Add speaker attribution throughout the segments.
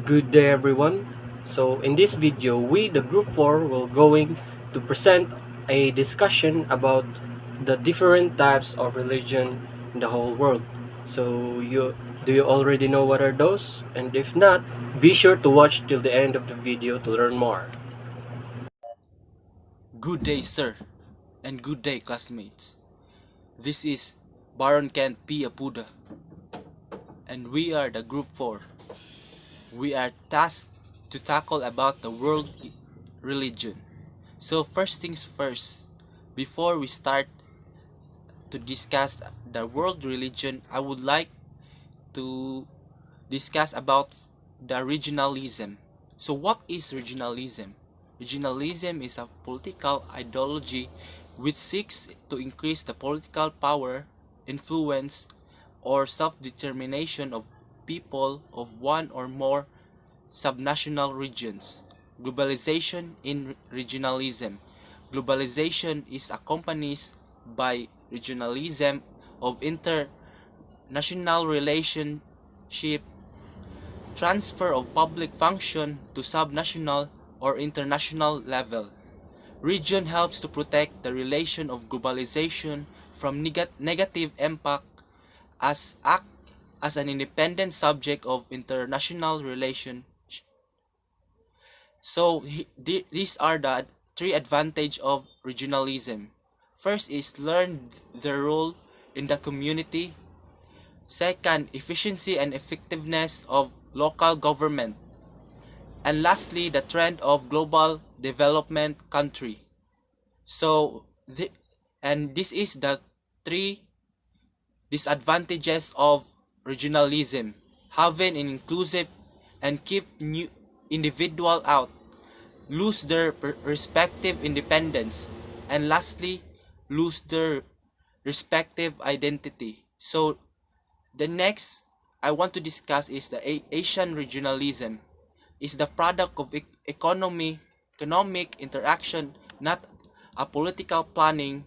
Speaker 1: Good day everyone. So in this video, we the group 4 will going to present a discussion about the different types of religion in the whole world. So you already know what are those? And if not, be sure to watch till the end of the video to learn more.
Speaker 2: Good day, sir, and good day, classmates. This is Baron Kent P. Apuda, and we are the Group 4. We are tasked to tackle about the world religion. So first things first, before we start to discuss the world religion, I would like to discuss about the regionalism. So what is regionalism? Regionalism is a political ideology which seeks to increase the political power, influence, or self-determination of people of one or more subnational regions. Globalization in regionalism. Globalization is accompanied by regionalism of international relationship, transfer of public function to subnational or international level. Region helps to protect the relation of globalization from negative impact as act as an independent subject of international relation. So these are the three advantages of regionalism. First is learn the role in the community. Second, efficiency and effectiveness of local government. And lastly, the trend of global development country. So, and this is the three disadvantages of regionalism: having an inclusive and keep new individual out, lose their respective independence, and lastly, lose their respective identity. So, the next I want to discuss is the Asian regionalism. Is the product of economic interaction, not a political planning.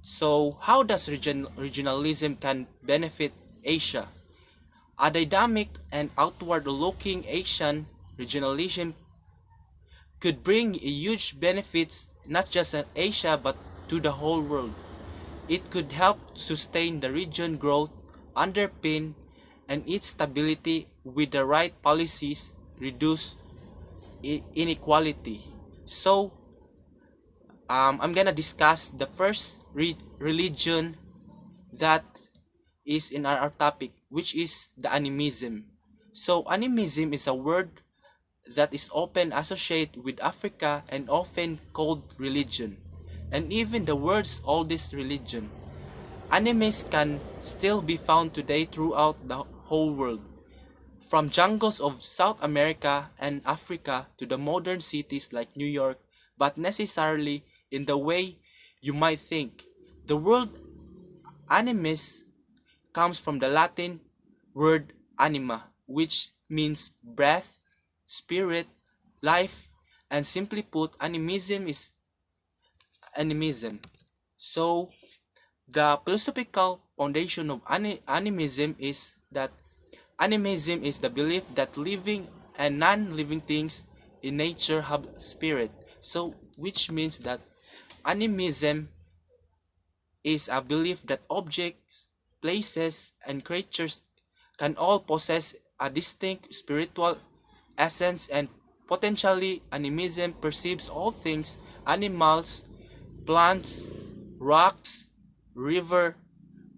Speaker 2: So how does regionalism can benefit Asia? A dynamic and outward-looking Asian regionalism could bring huge benefits not just in Asia but to the whole world. It could help sustain the region growth, underpin and its stability with the right policies, reduce inequality. So I'm gonna discuss the first religion that is in our topic, which is the animism. So animism is a word that is often associated with Africa and often called religion. And even the world's oldest religion. Animes can still be found today throughout the whole world. From jungles of South America and Africa to the modern cities like New York, but necessarily in the way you might think. The word animus comes from the Latin word anima, which means breath, spirit, life, and simply put, animism is animism. So, the philosophical foundation of animism is that animism is the belief that living and non-living things in nature have spirit. So, which means that animism is a belief that objects, places, and creatures can all possess a distinct spiritual essence, and potentially animism perceives all things, animals, plants, rocks, river,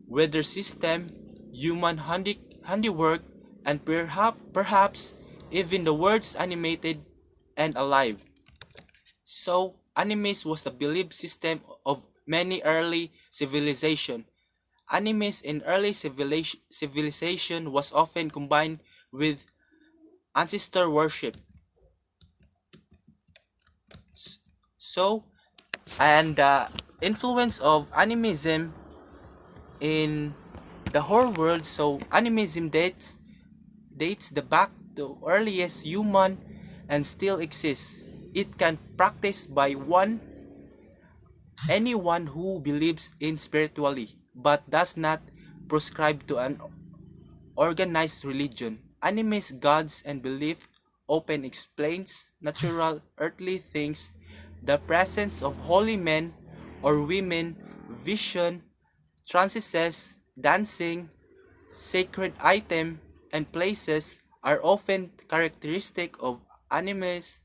Speaker 2: weather system, human handiwork, and perhaps even the words animated and alive. So, animes was the belief system of many early civilization. Animes in early civilization was often combined with ancestor worship. So, and the influence of animism in the whole world. So, animism dates the back to earliest human and still exists. It can practice by anyone who believes in spiritually but does not prescribe to an organized religion. Anime's gods and belief often explains natural earthly things, the presence of holy men or women, vision, trances, dancing, sacred item, and places are often characteristic of animist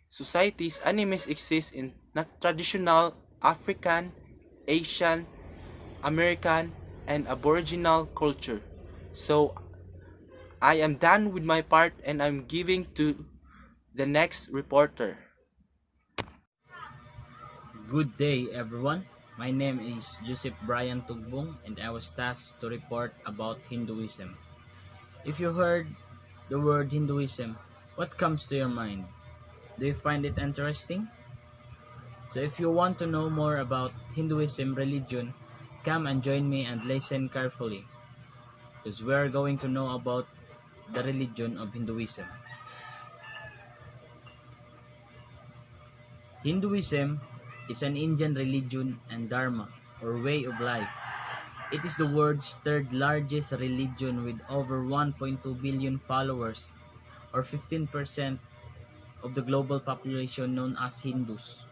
Speaker 2: societies. Animes exist in traditional African, Asian, American, and Aboriginal culture. So I am done with my part and I'm giving to the next reporter.
Speaker 3: Good day, everyone. My name is Joseph Brian Tugbong, and I was tasked to report about Hinduism. If you heard the word Hinduism, what comes to your mind? Do you find it interesting? So, if you want to know more about Hinduism religion, come and join me and listen carefully, because we are going to know about the religion of Hinduism. Hinduism is an Indian religion and dharma, or way of life. It is the world's third largest religion with over 1.2 billion followers, or 15% of the global population known as Hindus.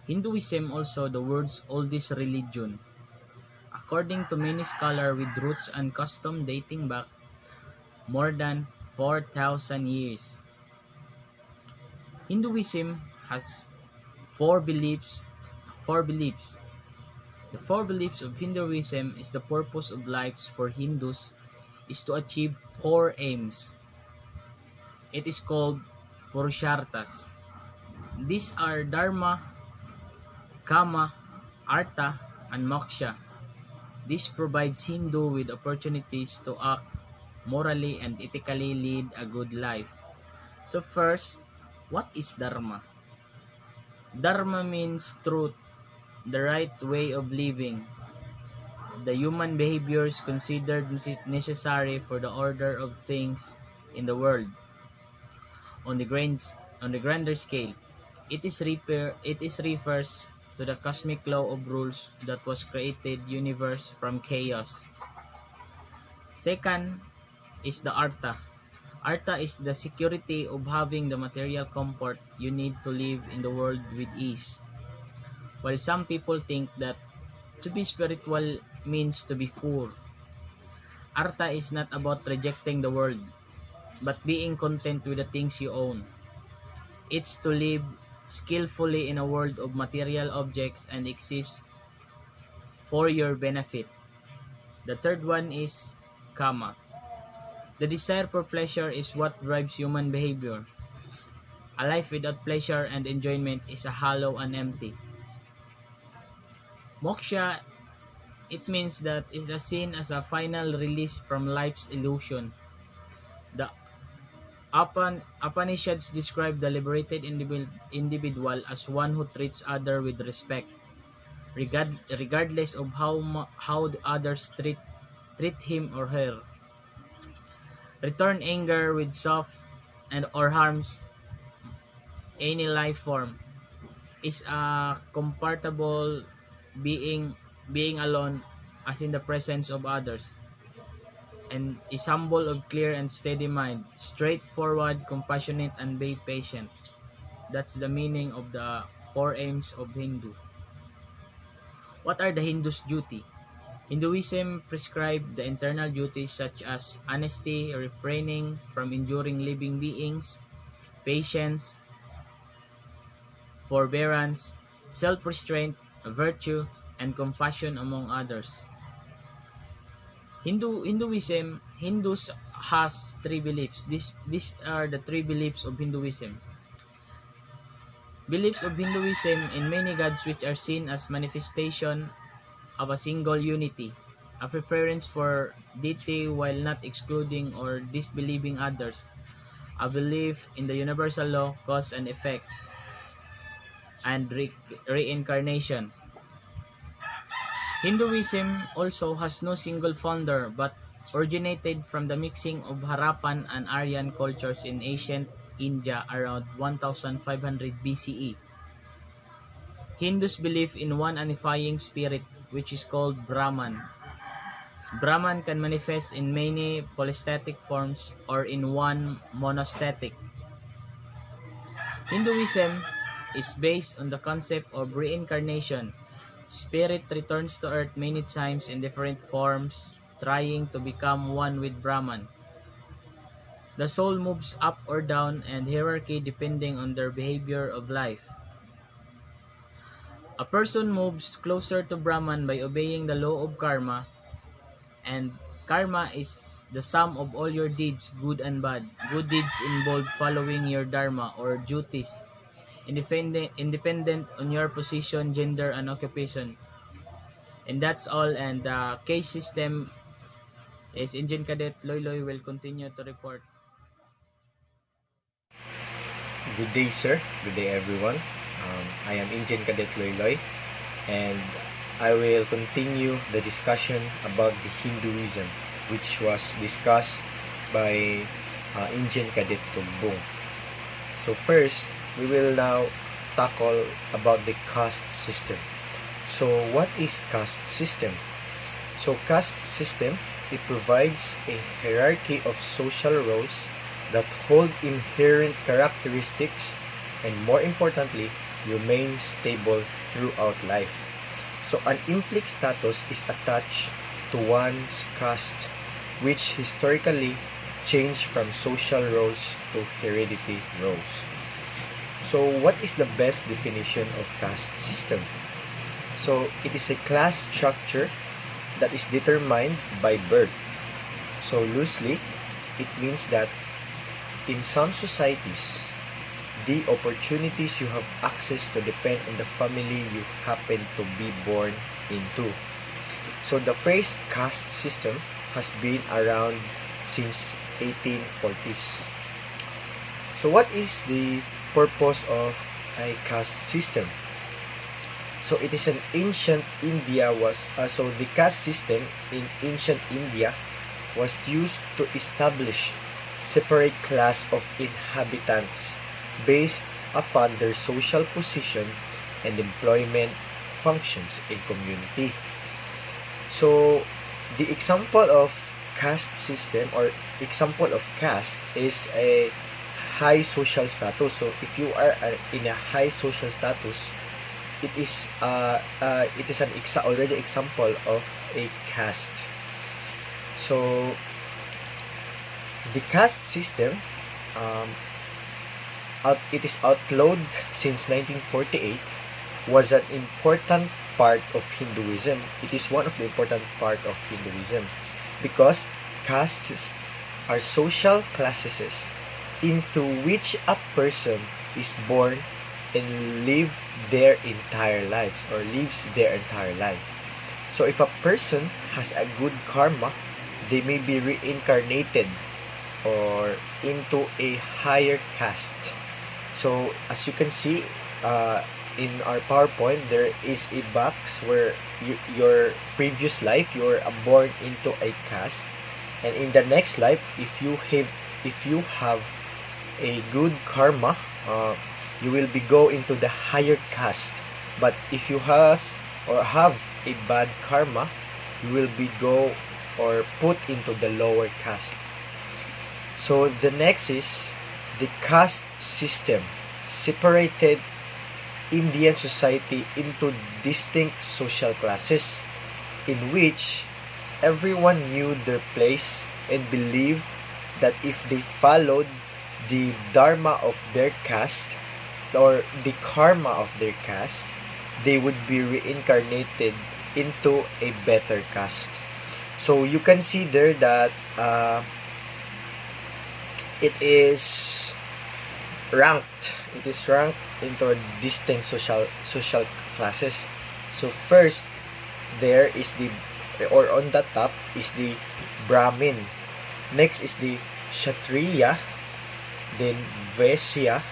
Speaker 3: Hinduism also the world's oldest religion. According to many scholars with roots and custom dating back more than 4,000 years. Hinduism has four beliefs. Four beliefs. The four beliefs of Hinduism is the purpose of lives for Hindus is to achieve four aims. It is called Purusharthas. These are Dharma, Kama, Artha, and Moksha. This provides Hindu with opportunities to act morally and ethically lead a good life. So first, what is Dharma? Dharma means truth, the right way of living, the human behaviors considered necessary for the order of things in the world. On the grander scale, it is refers to the cosmic law of rules that was created universe from chaos. Second is the Artha. Artha is the security of having the material comfort you need to live in the world with ease. While some people think that to be spiritual means to be poor, Artha is not about rejecting the world, but being content with the things you own. It's to live skillfully in a world of material objects and exist for your benefit. The third one is Kama. The desire for pleasure is what drives human behavior. A life without pleasure and enjoyment is a hollow and empty. Moksha, it means that it is seen as a final release from life's illusion. The Upanishads describe the liberated individual as one who treats others with respect, regardless of how the others treat him or her. Return anger with soft and or harms any life form is a comfortable being alone as in the presence of others, and is humble of clear and steady mind, straightforward, compassionate, and be patient. That's the meaning of the four aims of Hindu. What are the Hindus' duty? Hinduism prescribes the internal duties such as honesty, refraining from injuring living beings, patience, forbearance, self-restraint, virtue, and compassion among others. Hindus has three beliefs. These are the three beliefs of Hinduism. Beliefs of Hinduism in many gods which are seen as manifestation of a single unity, a preference for deity while not excluding or disbelieving others, a belief in the universal law, cause and effect, and reincarnation. Hinduism also has no single founder but originated from the mixing of Harappan and Aryan cultures in ancient India around 1500 BCE. Hindus believe in one unifying spirit which is called Brahman. Brahman can manifest in many polystatic forms or in one monostatic. Hinduism is based on the concept of reincarnation. Spirit returns to earth many times in different forms, trying to become one with Brahman. The soul moves up or down and hierarchy depending on their behavior of life. A person moves closer to Brahman by obeying the law of karma, and karma is the sum of all your deeds, good and bad. Good deeds involve following your dharma or duties, independent on your position, gender, and occupation. And that's all. And the case system is Engine Cadet Loy will continue to report.
Speaker 4: Good day, sir. Good day, everyone. I am Engine Cadet Loy, and I will continue the discussion about the Hinduism, which was discussed by Engine Cadet Tugbong. So first, we will now tackle about the caste system. So what is caste system? So caste system, it provides a hierarchy of social roles that hold inherent characteristics and, more importantly, remain stable throughout life. So an implic status is attached to one's caste, which historically changed from social roles to hereditary roles. So what is the best definition of caste system? So it is a class structure that is determined by birth. So loosely, it means that in some societies, the opportunities you have access to depend on the family you happen to be born into. So the phrase caste system has been around since 1840s. So what is the purpose of a caste system? So it is an ancient India so the caste system in ancient India was used to establish separate class of inhabitants based upon their social position and employment functions in community. So the example of caste system or example of caste is a high social status. So if you are in a high social status, it is an already example of a caste. So the caste system, it is outlawed since 1948, was an important part of Hinduism. It is one of the important part of Hinduism because castes are social classes into which a person is born and lives their entire life. So if a person has a good karma, they may be reincarnated or into a higher caste. So as you can see in our PowerPoint, there is a box where your previous life you were born into a caste, and in the next life, if you have a good karma, you will be go into the higher caste. But if you have a bad karma, you will be go or put into the lower caste. So the next is the caste system separated Indian society into distinct social classes in which everyone knew their place and believed that if they followed the dharma of their caste or the karma of their caste, they would be reincarnated into a better caste. So you can see there that it is ranked into distinct social classes. So first there is on the top is the Brahmin, next is the Kshatriya, then Vaishya,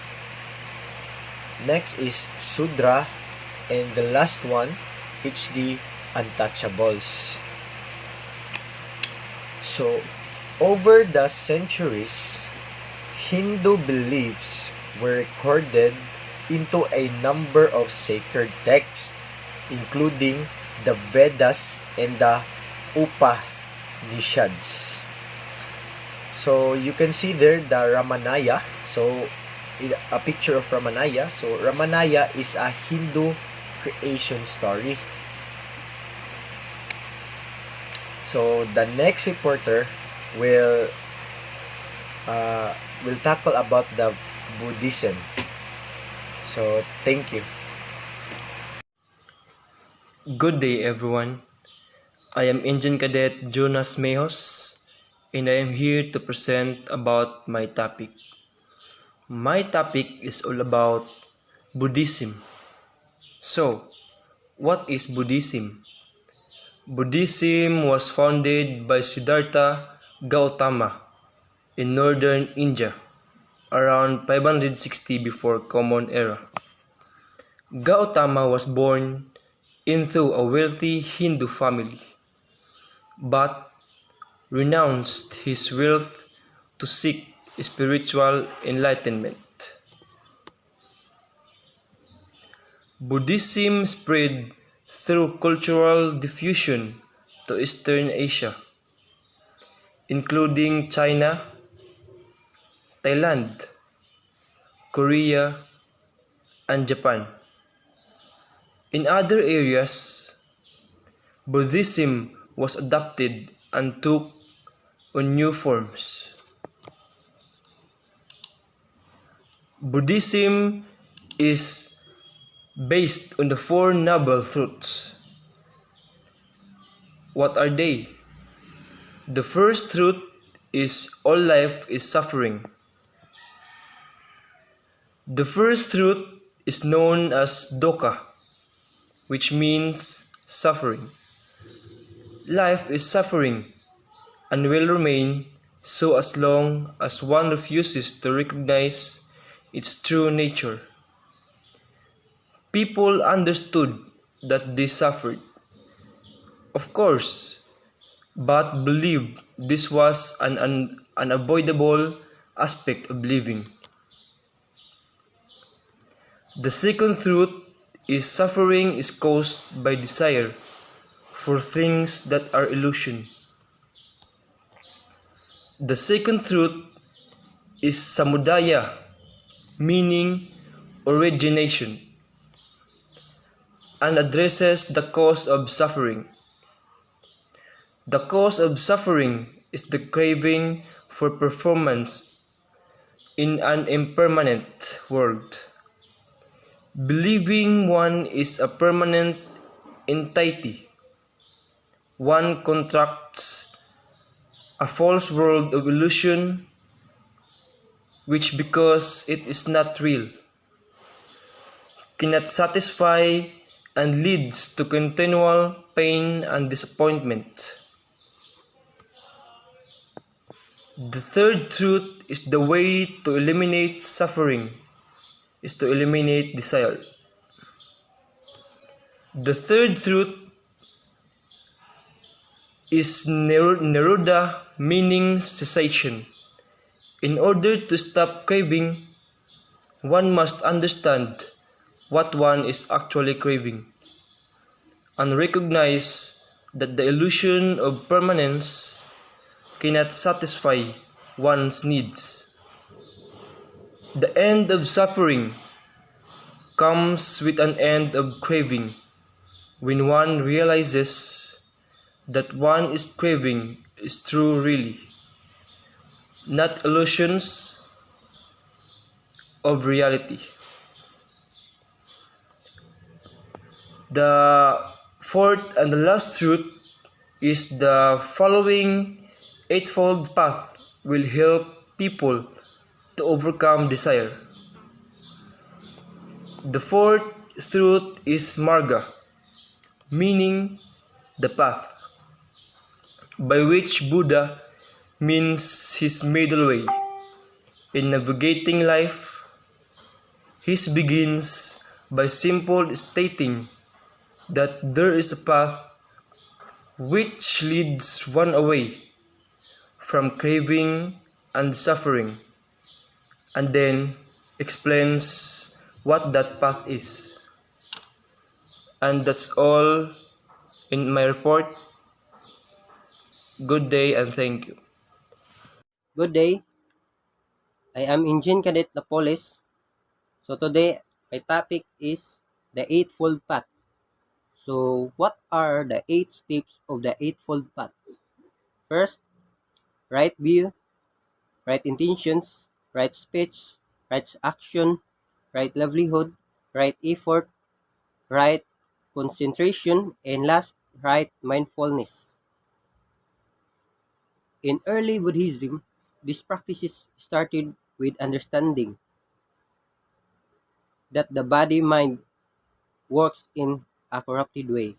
Speaker 4: next is Sudra, and the last one is the untouchables. So over the centuries, Hindu beliefs were recorded into a number of sacred texts, including the Vedas and the Nishads. So you can see there the Ramanaya. So a picture of Ramanaya. So Ramanaya is a Hindu creation story. So the next reporter will tackle about the Buddhism. So thank you.
Speaker 5: Good day everyone. I am Engine Cadet Jonas Mejos and I am here to present about my topic. My topic is all about Buddhism. So, what is Buddhism? Buddhism was founded by Siddhartha Gautama in northern India around 560 before Common Era. Gautama was born into a wealthy Hindu family, but renounced his wealth to seek spiritual enlightenment. Buddhism spread through cultural diffusion to Eastern Asia, including China, Thailand, Korea, and Japan. In other areas, Buddhism was adopted and took on new forms. Buddhism is based on the Four Noble Truths. What are they? The first truth is all life is suffering. The first truth is known as dukkha, which means suffering. Life is suffering and will remain so as long as one refuses to recognize its true nature. People understood that they suffered, of course, but believed this was an unavoidable aspect of living. The second truth is suffering is caused by desire for things that are illusion. The second truth is samudaya, meaning origination, and addresses the cause of suffering. The cause of suffering is the craving for performance in an impermanent world. Believing one is a permanent entity, one contracts a false world of illusion which, because it is not real, cannot satisfy and leads to continual pain and disappointment. The third truth is the way to eliminate suffering is to eliminate desire. The third truth is nirodha, meaning cessation. In order to stop craving, one must understand what one is actually craving and recognize that the illusion of permanence cannot satisfy one's needs. The end of suffering comes with an end of craving when one realizes that one is craving is true really, not illusions of reality. The fourth and the last truth is the following eightfold path will help people to overcome desire. The fourth truth is marga, meaning the path, by which Buddha means his middle way. In navigating life, he begins by simply stating that there is a path which leads one away from craving and suffering, and then explains what that path is. And that's all in my report. Good day and thank you.
Speaker 6: Good day. I am Engine Cadet Napoles. So today my topic is the Eightfold Path. So what are the 8 steps of the Eightfold Path? First, right view, right intentions, right speech, right action, right livelihood, right effort, right concentration, and last, right mindfulness. In early Buddhism, these practices started with understanding that the body-mind works in a corrupted way,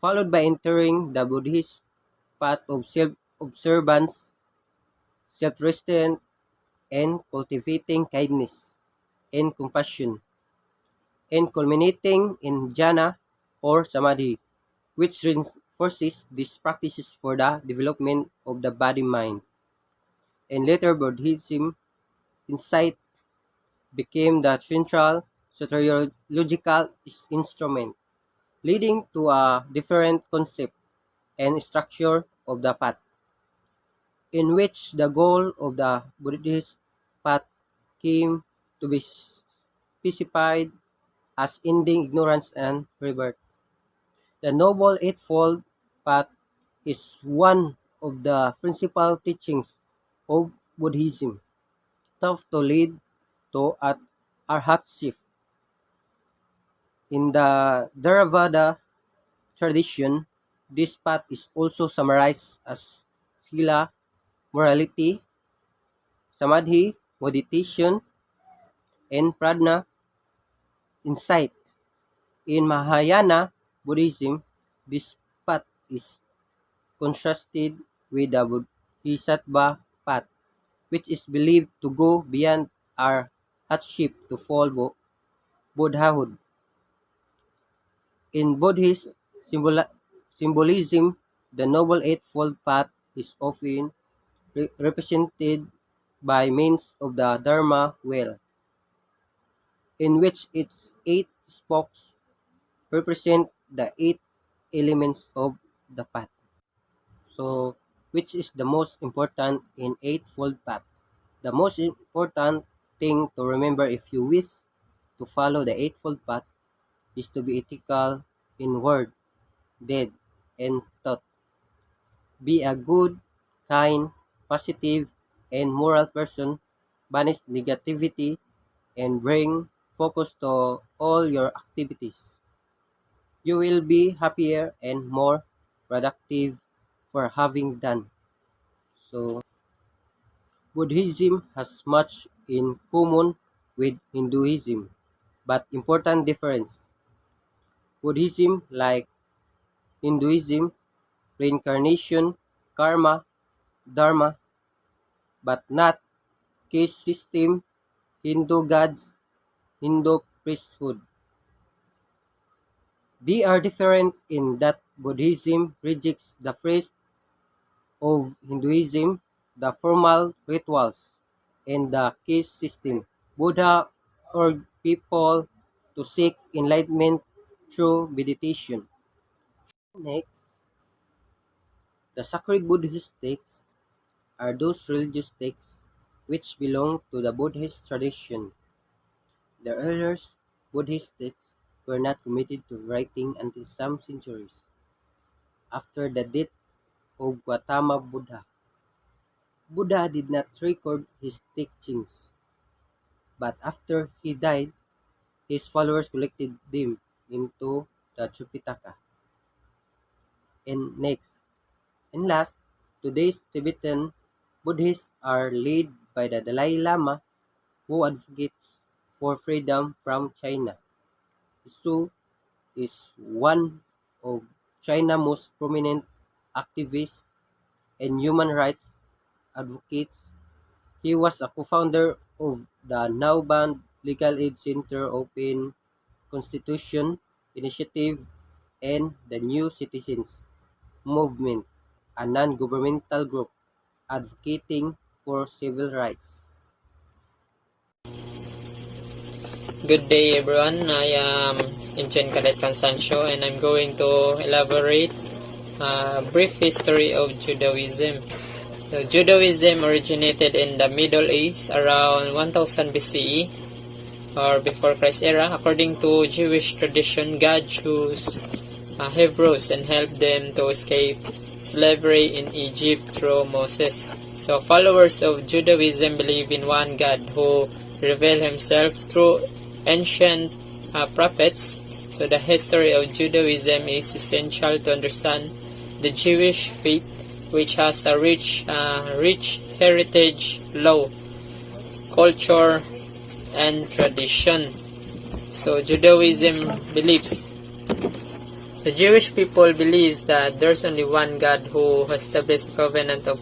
Speaker 6: followed by entering the Buddhist path of self-observance, self-restraint, and cultivating kindness and compassion, and culminating in jhana or samadhi, which reinforces these practices for the development of the body-mind. And later Buddhism insight became the central soteriological instrument, leading to a different concept and structure of the path, in which the goal of the Buddhist path came to be specified as ending ignorance and rebirth. The Noble Eightfold Path is one of the principal teachings of Buddhism, thought to lead to arhatship. In the Theravada tradition, this path is also summarized as sila, morality, samadhi, meditation, and prajna, insight. In Mahayana Buddhism, this path is contrasted with the Bodhisattva path, which is believed to go beyond our hardship to full Buddhahood. In Buddhist symbolism, the Noble Eightfold Path is often represented by means of the Dharma wheel, in which its 8 spokes represent the 8 elements of the path. So, which is the most important in Eightfold Path? The most important thing to remember if you wish to follow the Eightfold Path is to be ethical in word, deed, and thought. Be a good, kind, positive, and moral person. Banish negativity and bring focus to all your activities. You will be happier and more productive for having done. So, Buddhism has much in common with Hinduism, but important difference. Buddhism, like Hinduism, reincarnation, karma, dharma, but not caste system, Hindu gods, Hindu priesthood. They are different in that Buddhism rejects the phrase of Hinduism, the formal rituals, and the caste system. Buddha urged people to seek enlightenment through meditation. Next, the sacred Buddhist texts are those religious texts which belong to the Buddhist tradition. The earliest Buddhist texts were not committed to writing until some centuries after the death of Gautama Buddha. Buddha did not record his teachings, but after he died, his followers collected them into the Tripitaka. And next, and last, today's Tibetan Buddhists are led by the Dalai Lama, who advocates for freedom from China. Su is one of China's most prominent activists and human rights advocates. He was a co-founder of the now banned Legal Aid Center Open Constitution Initiative and the New Citizens Movement, a non-governmental group advocating for civil rights.
Speaker 7: Good day everyone, I am Inchen Cadet Constancio and I'm going to elaborate Brief history of Judaism. So, Judaism originated in the Middle East around 1000 BCE or before Christ era. According to Jewish tradition, God chose Hebrews and helped them to escape slavery in Egypt through Moses. So followers of Judaism believe in one God who revealed himself through ancient prophets. So the history of Judaism is essential to understand the Jewish faith, which has a rich heritage, law, culture, and tradition. So Judaism believes. So Jewish people believes that there's only one God who established a covenant of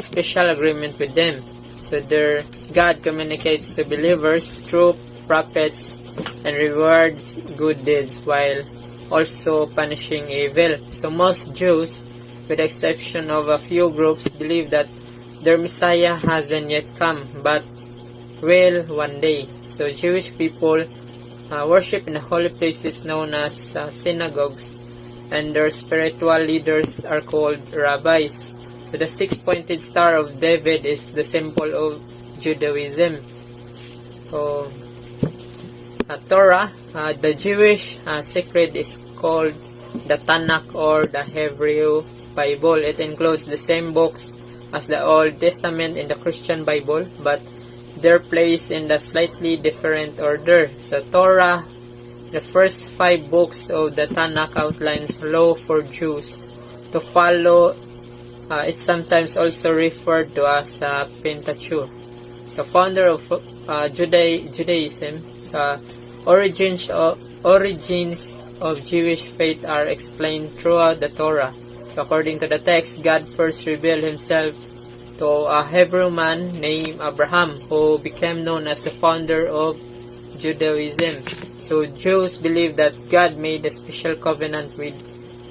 Speaker 7: special agreement with them. So their God communicates to believers through prophets and rewards good deeds while also punishing evil. So most Jews, with the exception of a few groups, believe that their Messiah hasn't yet come but will one day. So Jewish people worship in the holy places known as synagogues, and their spiritual leaders are called rabbis. So the six-pointed star of David is the symbol of Judaism. So Torah, the Jewish secret, is called the Tanakh or the Hebrew Bible. It includes the same books as the Old Testament in the Christian Bible, but they're placed in the slightly different order. So Torah, the first 5 books of the Tanakh, outlines law for Jews to follow. It's sometimes also referred to as Pentateuch. So founder of Judaism. So origins of Jewish faith are explained throughout the Torah. So according to the text, God first revealed himself to a Hebrew man named Abraham, who became known as the founder of Judaism. So Jews believe that God made a special covenant with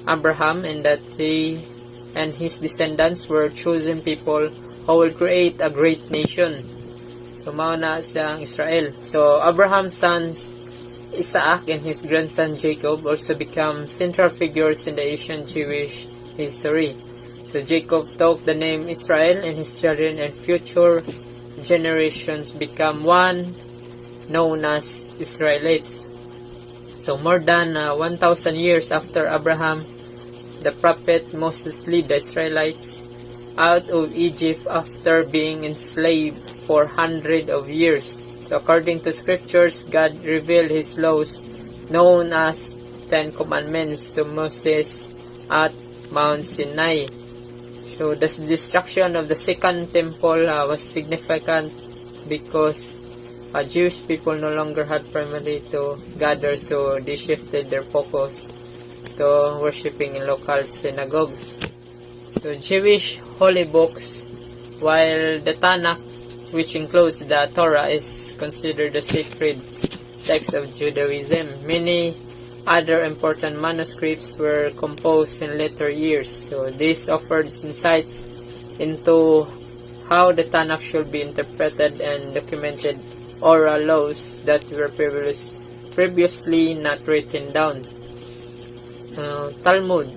Speaker 7: Abraham and that he and his descendants were chosen people who will create a great nation. So mauna siyang Israel. So Abraham's sons Isaac and his grandson Jacob also become central figures in the ancient Jewish history. So Jacob took the name Israel, and his children and future generations become one known as Israelites. So more than 1,000 years after Abraham, the prophet Moses led the Israelites out of Egypt after being enslaved for hundreds of years. So according to scriptures, God revealed his laws, known as 10 Commandments, to Moses at Mount Sinai. So the destruction of the second temple was significant because Jewish people no longer had primarily to gather, so they shifted their focus to worshipping in local synagogues. So Jewish holy books, while the Tanakh, which includes the Torah, is considered the sacred text of Judaism, many other important manuscripts were composed in later years. So this offers insights into how the Tanakh should be interpreted and documented oral laws that were previously not written down. Talmud.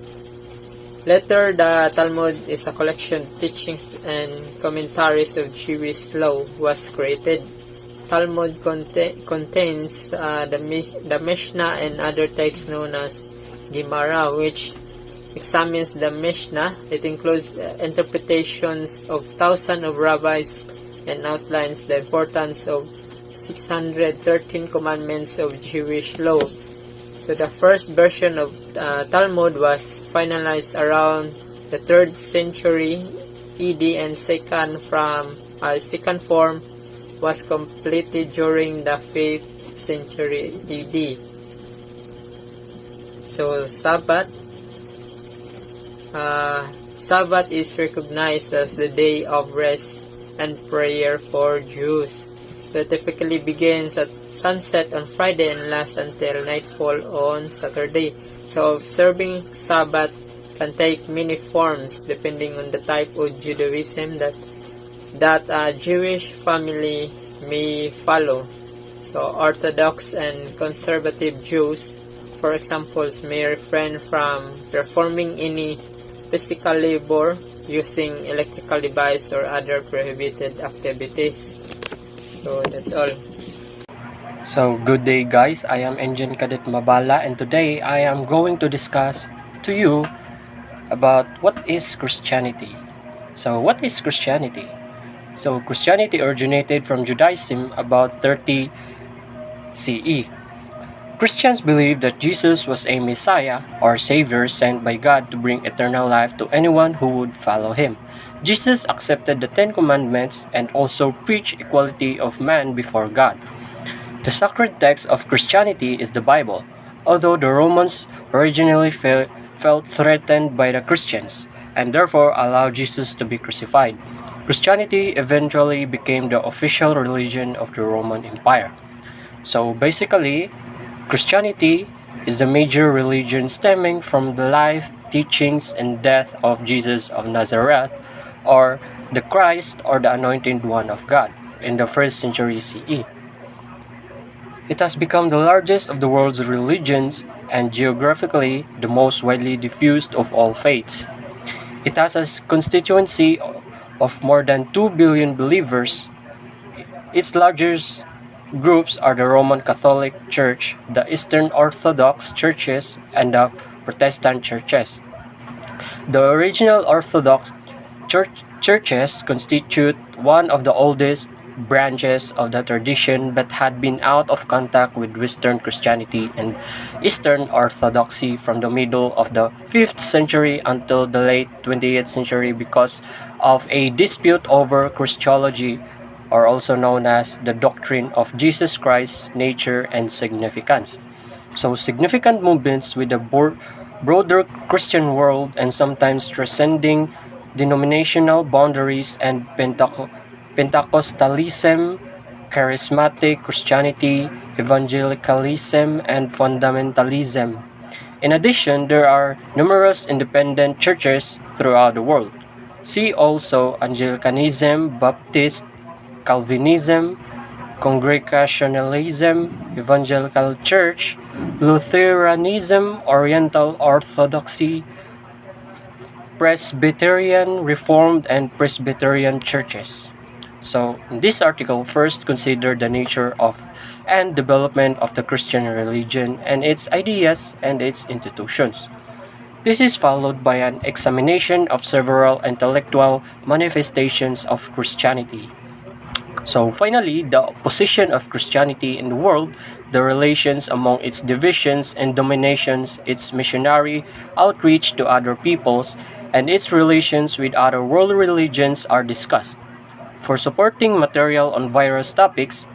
Speaker 7: Later, the Talmud is a collection of teachings and commentaries of Jewish law was created. Talmud contains the Mishnah and other texts known as Gemara, which examines the Mishnah. It includes interpretations of thousands of rabbis and outlines the importance of 613 commandments of Jewish law. So the first version of Talmud was finalized around the 3rd century AD, and second form was completed during the 5th century AD. So Sabbath is recognized as the day of rest and prayer for Jews. So it typically begins at sunset on Friday and lasts until nightfall on Saturday. So observing Sabbath can take many forms depending on the type of Judaism that a Jewish family may follow. So Orthodox and conservative Jews, for example, may refrain from performing any physical labor, using electrical device or other prohibited activities. So that's all.
Speaker 1: So, good day guys, I am Engine Cadet Mabala, and today I am going to discuss to you about what is Christianity. So, what is Christianity? So, Christianity originated from Judaism about 30 CE. Christians believe that Jesus was a Messiah or Savior sent by God to bring eternal life to anyone who would follow him. Jesus accepted the Ten Commandments and also preached equality of man before God. The sacred text of Christianity is the Bible, although the Romans originally felt threatened by the Christians and therefore allowed Jesus to be crucified. Christianity eventually became the official religion of the Roman Empire. So basically, Christianity is the major religion stemming from the life, teachings, and death of Jesus of Nazareth, or the Christ or the Anointed One of God, in the 1st century CE. It has become the largest of the world's religions and geographically the most widely diffused of all faiths. It has a constituency of more than 2 billion believers. Its largest groups are the Roman Catholic Church, the Eastern Orthodox churches, and the Protestant churches. The original Orthodox churches constitute one of the oldest branches of the tradition but had been out of contact with Western Christianity and Eastern Orthodoxy from the middle of the 5th century until the late 20th century because of a dispute over Christology, or also known as the doctrine of Jesus Christ's nature and significance. So significant movements with the broader Christian world and sometimes transcending denominational boundaries and Pentecostalism, charismatic Christianity, evangelicalism, and fundamentalism. In addition, there are numerous independent churches throughout the world. See also Anglicanism, Baptist, Calvinism, Congregationalism, Evangelical Church, Lutheranism, Oriental Orthodoxy, Presbyterian, Reformed, and Presbyterian churches. So, in this article, first consider the nature of and development of the Christian religion and its ideas and its institutions. This is followed by an examination of several intellectual manifestations of Christianity. So finally, the position of Christianity in the world, the relations among its divisions and dominations, its missionary outreach to other peoples, and its relations with other world religions are discussed. For supporting material on various topics,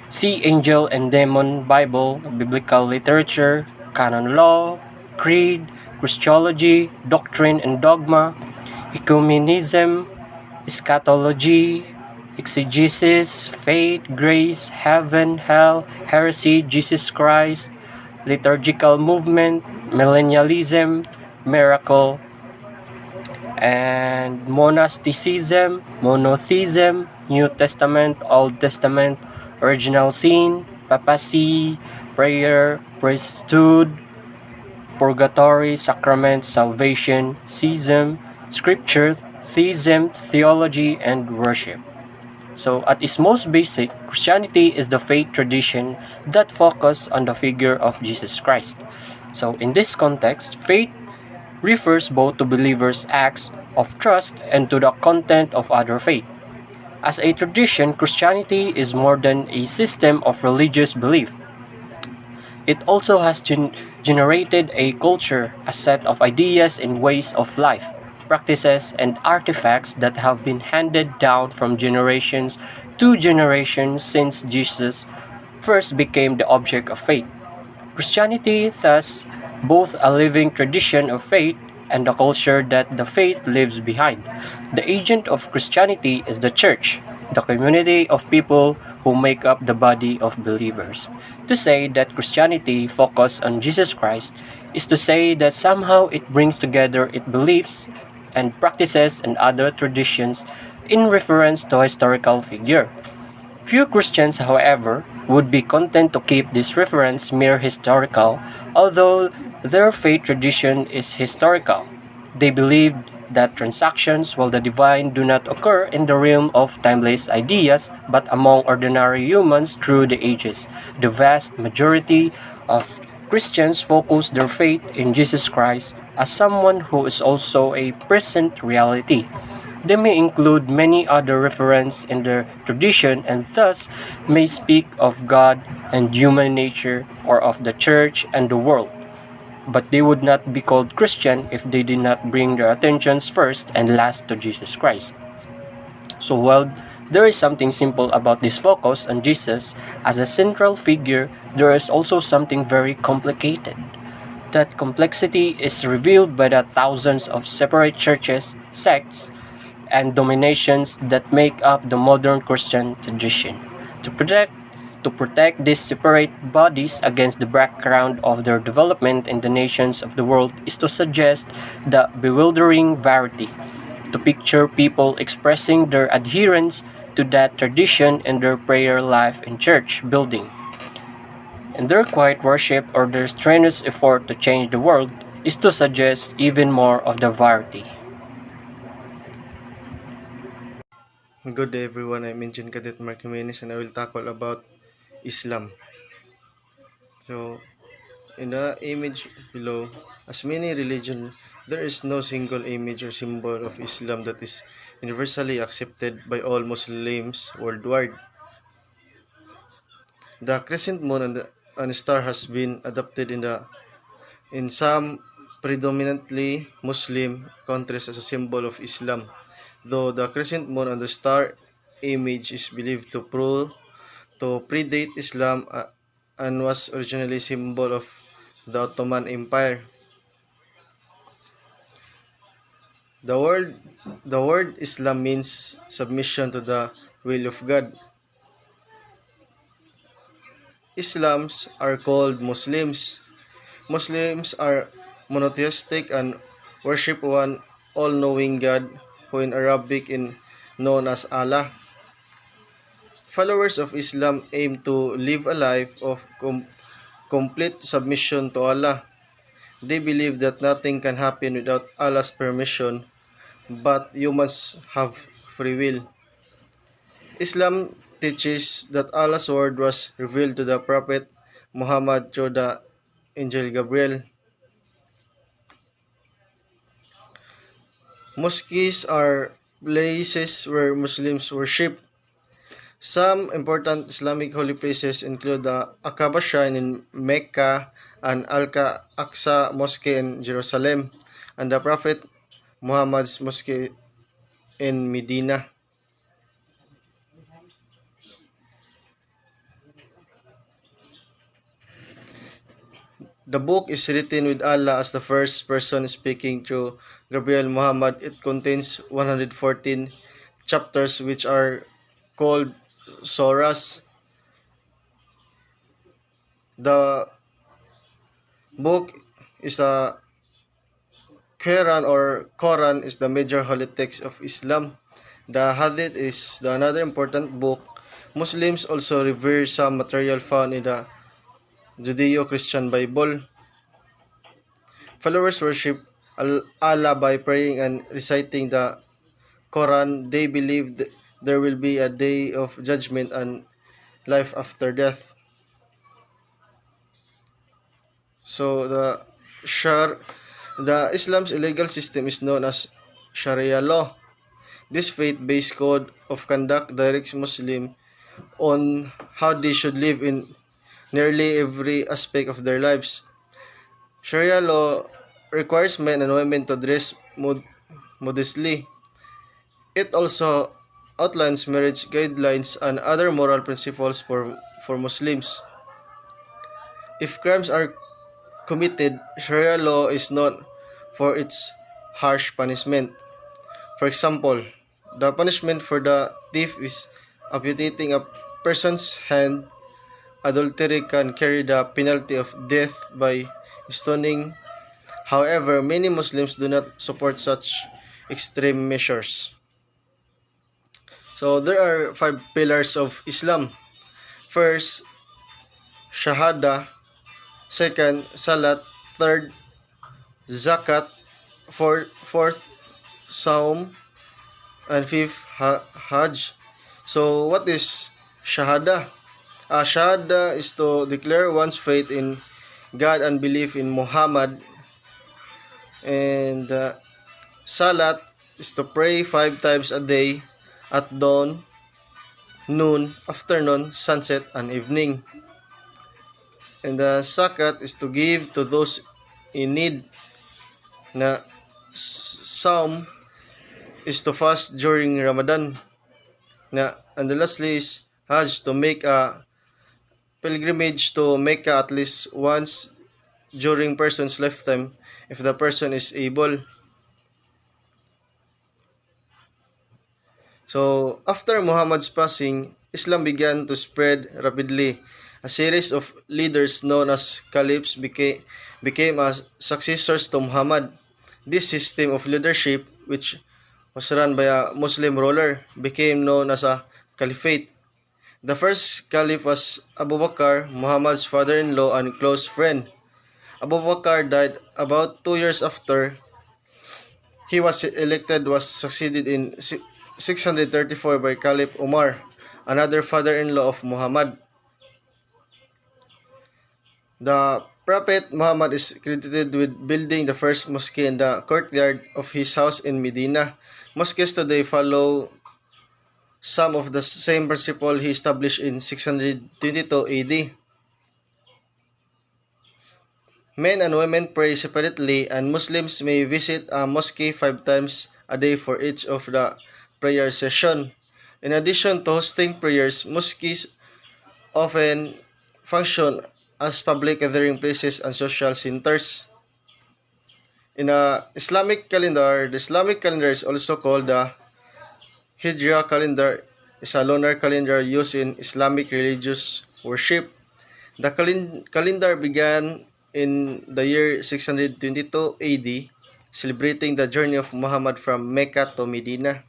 Speaker 1: see Angel and Demon Bible, Biblical Literature, Canon Law, Creed, Christology, Doctrine and Dogma, Ecumenism, Eschatology, Exegesis, Faith, Grace, Heaven, Hell, Heresy, Jesus Christ, Liturgical Movement, Millennialism, Miracle, and Monasticism, Monotheism, New Testament, Old Testament, Original Sin, Papacy, Prayer, Priesthood, Purgatory, Sacrament, Salvation, Schism, Scripture, Theism, Theology, and Worship. So, at its most basic, Christianity is the faith tradition that focuses on the figure of Jesus Christ. So, in this context, faith refers both to believers' acts of trust and to the content of other faith. As a tradition, Christianity is more than a system of religious belief. It also has generated a culture, a set of ideas and ways of life, practices, and artifacts that have been handed down from generations to generations since Jesus first became the object of faith. Christianity, thus, both a living tradition of faith and the culture that the faith leaves behind. The agent of Christianity is the church, the community of people who make up the body of believers. To say that Christianity focuses on Jesus Christ is to say that somehow it brings together its beliefs and practices and other traditions in reference to a historical figure. Few Christians, however, would be content to keep this reference mere historical, although their faith tradition is historical. They believed that transactions while the divine do not occur in the realm of timeless ideas but among ordinary humans through the ages. The vast majority of Christians focus their faith in Jesus Christ as someone who is also a present reality. They may include many other references in their tradition and thus may speak of God and human nature or of the church and the world. But they would not be called Christian if they did not bring their attentions first and last to Jesus Christ. So while there is something simple about this focus on Jesus as a central figure, there is also something very complicated. That complexity is revealed by the thousands of separate churches, sects, and dominations that make up the modern Christian tradition. To protect to protect these separate bodies against the background of their development in the nations of the world is to suggest the bewildering variety, to picture people expressing their adherence to that tradition in their prayer life in church building, and their quiet worship or their strenuous effort to change the world is to suggest even more of the variety.
Speaker 5: Good day everyone, I'm Engine Cadet Mark Jimenez and I will tackle about Islam. So, in the image below, as many religions, there is no single image or symbol of Islam that is universally accepted by all Muslims worldwide. The crescent moon and star has been adopted in some predominantly Muslim countries as a symbol of Islam, though the crescent moon and the star image is believed to predate Islam and was originally a symbol of the Ottoman Empire. The word the word Islam means submission to the will of God. Islams are called Muslims. Muslims are monotheistic and worship one all-knowing God who in Arabic is known as Allah. Followers of Islam aim to live a life of complete submission to Allah. They believe that nothing can happen without Allah's permission, but humans have free will. Islam teaches that Allah's word was revealed to the Prophet Muhammad through the Angel Gabriel. Mosques are places where Muslims worship. Some important Islamic holy places include the Aqaba Shrine in Mecca and Al-Aqsa Mosque in Jerusalem, and the Prophet Muhammad's Mosque in Medina. The book is written with Allah as the first person speaking through Gabriel Muhammad. It contains 114 chapters which are called surahs. The book is a Quran is the major holy text of Islam. The Hadith is another important book. Muslims also revere some material found in the Judeo-Christian Bible. Followers worship Allah by praying and reciting the Quran. They believe there will be a day of judgment and life after death. So the Islam's legal system is known as Sharia law. This faith-based code of conduct directs Muslims on how they should live in nearly every aspect of their lives. Sharia law requires men and women to dress modestly. It also outlines marriage guidelines and other moral principles for Muslims. If crimes are committed, Sharia law is known for its harsh punishment. For example, the punishment for the thief is amputating a person's hand. Adultery can carry the penalty of death by stoning. However, many Muslims do not support such extreme measures. So there are 5 pillars of Islam. First, Shahada. Second, Salat. Third, Zakat. fourth Saum, and fifth Hajj. So what is Shahada? Shahada is to declare one's faith in God and belief in Muhammad. And Salat is to pray 5 times a day at dawn, noon, afternoon, sunset, and evening. And the Zakat is to give to those in need. Na Saum is to fast during Ramadan. And the lastly is Hajj, to make a pilgrimage to Mecca at least once during person's lifetime if the person is able. So, after Muhammad's passing, Islam began to spread rapidly. A series of leaders known as caliphs became as successors to Muhammad. This system of leadership, which was run by a Muslim ruler, became known as a caliphate. The first caliph was Abu Bakr, Muhammad's father-in-law and close friend. Abu Bakr died about 2 years after he was elected, was succeeded in 634 by Caliph Umar, another father-in-law of Muhammad. The Prophet Muhammad is credited with building the first mosque in the courtyard of his house in Medina. Mosques today follow some of the same principle he established in 622 AD. Men and women pray separately, and Muslims may visit a mosque 5 times a day for each of the prayer session. In addition to hosting prayers, mosques often function as public gathering places and social centers. In the Islamic calendar, the Islamic calendar is also called the Hijra calendar, is a lunar calendar used in Islamic religious worship. The calendar began in the year 622 AD, celebrating the journey of Muhammad from Mecca to Medina.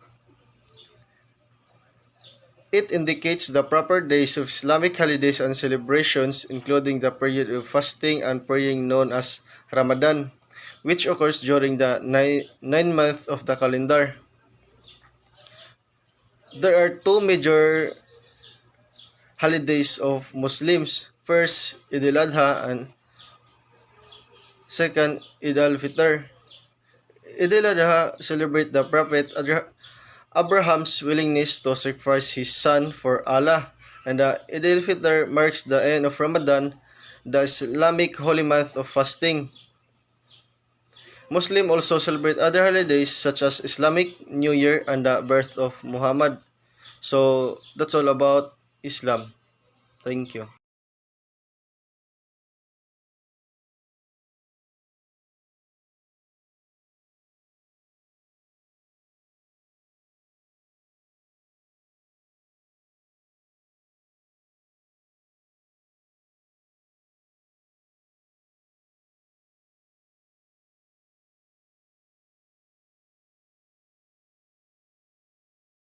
Speaker 5: It indicates the proper days of Islamic holidays and celebrations, including the period of fasting and praying known as Ramadan, which occurs during the 9 month of the calendar. There are two major holidays of Muslims. First, Eid al-Adha, and second, Eid al-Fitr. Eid al-Adha celebrate the Prophet Abraham's willingness to sacrifice his son for Allah, and the Eid al-Fitr marks the end of Ramadan, the Islamic holy month of fasting. Muslims also celebrate other holidays such as Islamic New Year and the birth of Muhammad. So that's all about Islam. Thank you.